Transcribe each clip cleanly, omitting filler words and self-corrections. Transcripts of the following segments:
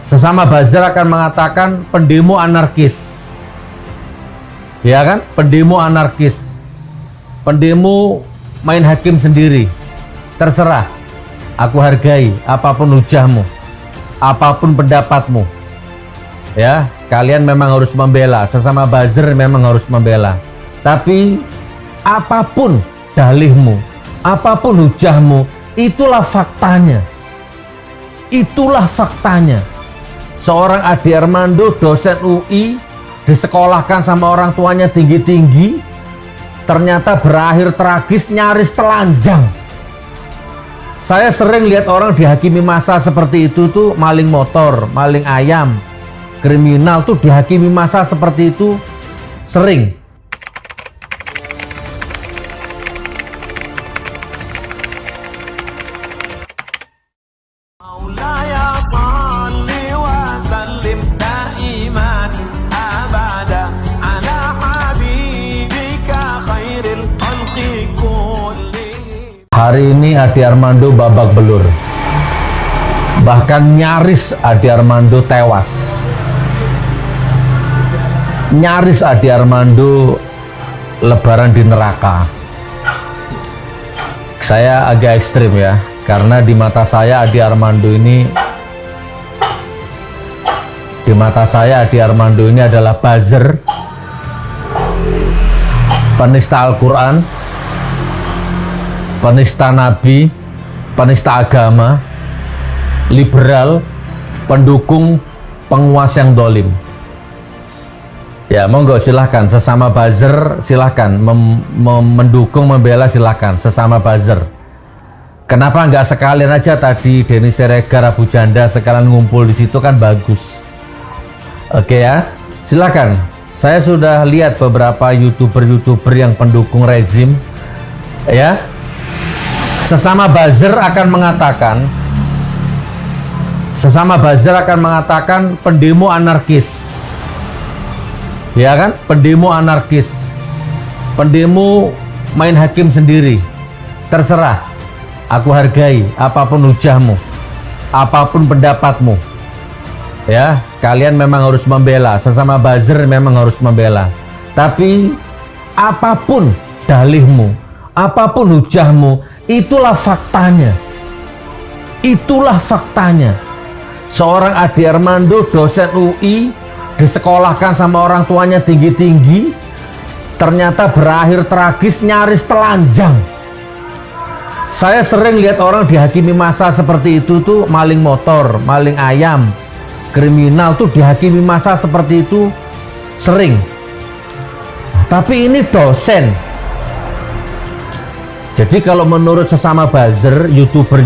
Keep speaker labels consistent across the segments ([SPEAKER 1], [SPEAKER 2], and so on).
[SPEAKER 1] Sesama buzzer akan mengatakan pendemo anarkis. Ya kan? Pendemo anarkis. Pendemo main hakim sendiri. Terserah. Aku hargai apapun hujahmu, apapun pendapatmu. Ya, kalian memang harus membela. Sesama buzzer memang harus membela. Tapi apapun dalihmu, apapun hujahmu, itulah faktanya. Itulah faktanya. Seorang Ade Armando, dosen UI, disekolahkan sama orang tuanya tinggi-tinggi, ternyata berakhir tragis, nyaris telanjang. Saya sering lihat orang dihakimi massa seperti itu tuh maling motor, maling ayam, kriminal tuh dihakimi massa seperti itu sering. Hari ini Ade Armando babak belur. Bahkan nyaris Ade Armando tewas. Nyaris Ade Armando lebaran di neraka. Saya agak ekstrim ya, karena di mata saya Ade Armando ini adalah buzzer, penista Al-Quran, penista Nabi, penista agama, liberal, pendukung penguasa yang dolim. Ya monggo silahkan, sesama buzzer silahkan, mendukung, membela silahkan, sesama buzzer. Kenapa nggak sekalian aja tadi Denny Siregar, Abu Janda sekalian ngumpul di situ, kan bagus. Oke ya, silahkan. Saya sudah lihat beberapa youtuber yang pendukung rezim, ya. Sesama buzzer akan mengatakan pendemo anarkis. Ya kan? Pendemo anarkis. Pendemo main hakim sendiri. Terserah. Aku hargai apapun hujahmu, apapun pendapatmu. Ya, kalian memang harus membela. Sesama buzzer memang harus membela. Tapi apapun dalihmu, apapun hujahmu, itulah faktanya. Itulah faktanya. Seorang Ade Armando, dosen UI, disekolahkan sama orang tuanya tinggi-tinggi, ternyata berakhir tragis, nyaris telanjang. Saya sering lihat orang dihakimi massa seperti itu tuh maling motor, maling ayam, kriminal tuh dihakimi massa seperti itu sering. Tapi ini dosen. Jadi kalau menurut sesama buzzer, youtuber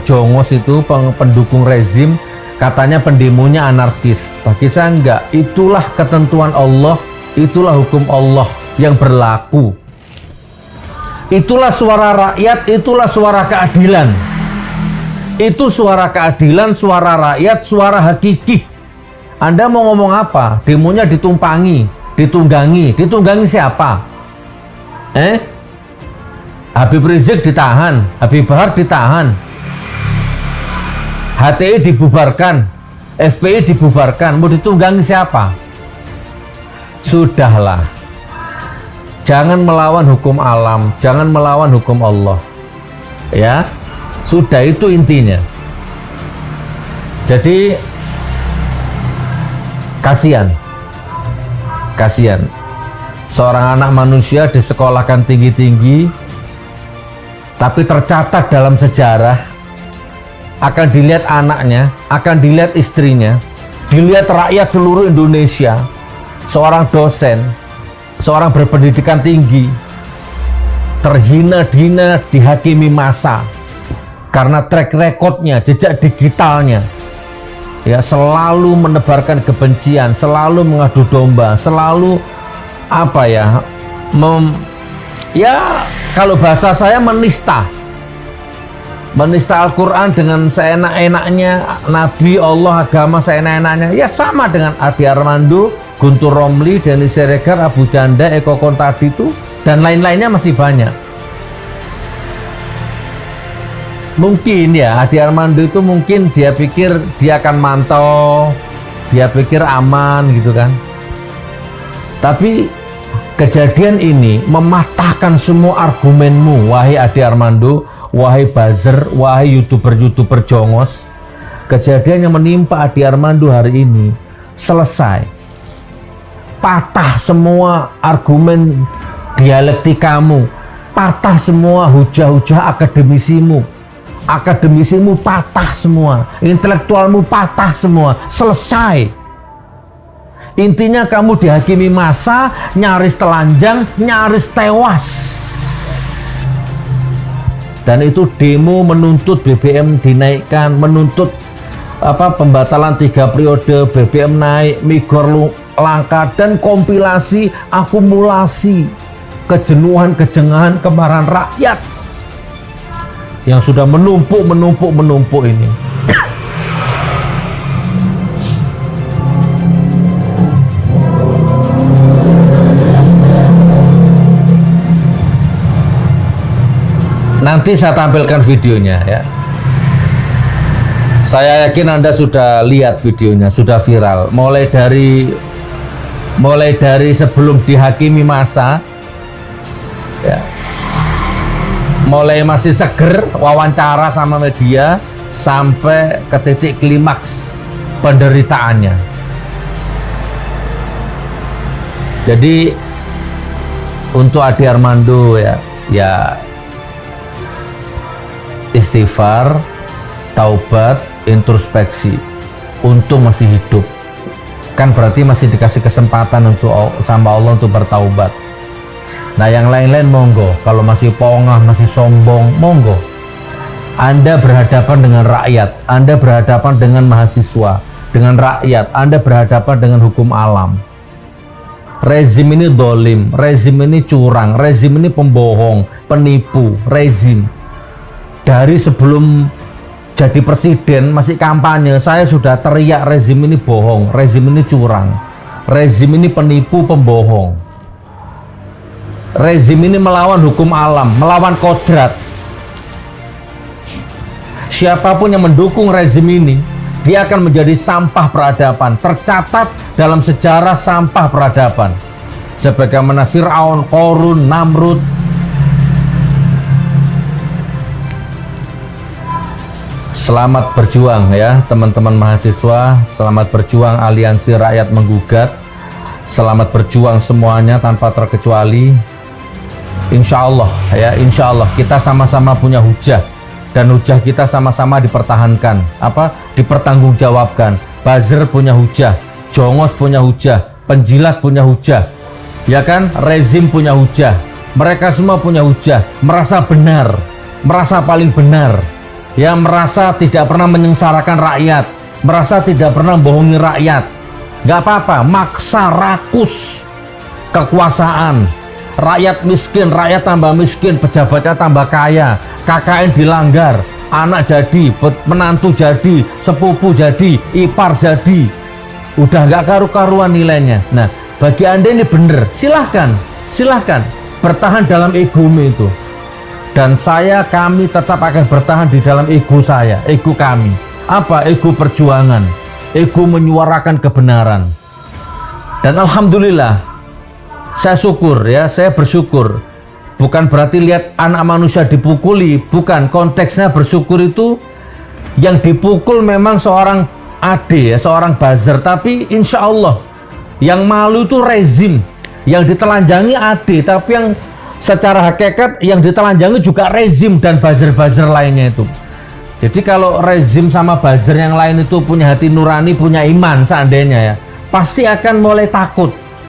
[SPEAKER 1] jongos itu pendukung rezim, katanya pendemonya anarkis. Bagi saya enggak. Itulah ketentuan Allah, itulah hukum Allah yang berlaku. Itulah suara rakyat, itulah suara keadilan. Itu suara keadilan, suara rakyat, suara hakiki. Anda mau ngomong apa? Demonya ditumpangi, ditunggangi siapa? Habib Rizik ditahan, Habib Bahar ditahan, HTI dibubarkan, FPI dibubarkan, mau ditunggangi siapa? Sudahlah, jangan melawan hukum alam, jangan melawan hukum Allah. Ya, sudah, itu intinya. Jadi kasihan seorang anak manusia disekolahkan tinggi-tinggi, tapi tercatat dalam sejarah, akan dilihat anaknya, akan dilihat istrinya, dilihat rakyat seluruh Indonesia. Seorang dosen, seorang berpendidikan tinggi, terhina-hina dihakimi massa karena track recordnya, jejak digitalnya, ya, selalu menebarkan kebencian, selalu mengadu domba, selalu kalau bahasa saya menista Al-Quran dengan seenak-enaknya, Nabi, Allah, agama seenak-enaknya. Ya sama dengan Ade Armando, Guntur Romli, Denny Siregar, Abu Janda, Eko Kontadi itu, dan lain-lainnya masih banyak. Mungkin ya Ade Armando itu mungkin dia pikir dia akan mantau, dia pikir aman gitu kan. Tapi kejadian ini mematahkan semua argumenmu, wahai Ade Armando, wahai buzzer, wahai youtuber jongos. Kejadian yang menimpa Ade Armando hari ini selesai. Patah semua argumen dialektikamu, patah semua hujah-hujah akademisimu patah semua, intelektualmu patah semua, selesai. Intinya kamu dihakimi massa, nyaris telanjang, nyaris tewas. Dan itu demo menuntut BBM dinaikkan, menuntut pembatalan 3 periode, BBM naik, migor langka, dan kompilasi akumulasi kejenuhan, kejengahan, kemarahan rakyat yang sudah menumpuk ini. Nanti saya tampilkan videonya ya. Saya yakin Anda sudah lihat videonya, sudah viral. Mulai dari sebelum dihakimi massa, ya, mulai masih seger wawancara sama media sampai ke titik klimaks penderitaannya. Jadi untuk Ade Armando ya istighfar, taubat, introspeksi. Untung masih hidup, kan berarti masih dikasih kesempatan sama Allah untuk bertaubat. Nah yang lain-lain monggo, kalau masih pongah, masih sombong, monggo. Anda berhadapan dengan rakyat, Anda berhadapan dengan mahasiswa, dengan rakyat, Anda berhadapan dengan hukum alam. Rezim ini dolim, rezim ini curang, rezim ini pembohong, penipu, rezim. Dari sebelum jadi presiden, masih kampanye, saya sudah teriak rezim ini bohong, rezim ini curang, rezim ini penipu, pembohong. Rezim ini melawan hukum alam, melawan kodrat. Siapapun yang mendukung rezim ini, dia akan menjadi sampah peradaban, tercatat dalam sejarah sampah peradaban. Sebagaimana Fir'aun, Qorun, Namrud. Selamat berjuang ya teman-teman mahasiswa, selamat berjuang Aliansi Rakyat Menggugat, selamat berjuang semuanya tanpa terkecuali. Insya Allah ya, insya Allah kita sama-sama punya hujah, dan hujah kita sama-sama dipertahankan, dipertanggungjawabkan. Buzzer punya hujah, jongos punya hujah, penjilat punya hujah, ya kan, rezim punya hujah, mereka semua punya hujah, merasa benar, merasa paling benar. Ya, merasa tidak pernah menyengsarakan rakyat, merasa tidak pernah bohongi rakyat. Gak apa-apa, maksa rakus kekuasaan. Rakyat miskin, rakyat tambah miskin, pejabatnya tambah kaya, KKN dilanggar, anak jadi, menantu jadi, sepupu jadi, ipar jadi. Udah gak karu-karuan nilainya. Nah, bagi Anda ini bener, silahkan bertahan dalam egomu itu. Dan kami tetap akan bertahan di dalam ego saya, ego kami. Apa? Ego perjuangan, ego menyuarakan kebenaran. Dan alhamdulillah, saya bersyukur. Bukan berarti lihat anak manusia dipukuli, bukan. Konteksnya bersyukur itu yang dipukul memang seorang Ade, seorang buzzer. Tapi insya Allah yang malu itu rezim, yang ditelanjangi Ade, tapi yang secara hakikat yang ditelanjangi juga rezim dan buzzer-buzzer lainnya itu. Jadi kalau rezim sama buzzer yang lain itu punya hati nurani, punya iman seandainya ya, pasti akan mulai takut.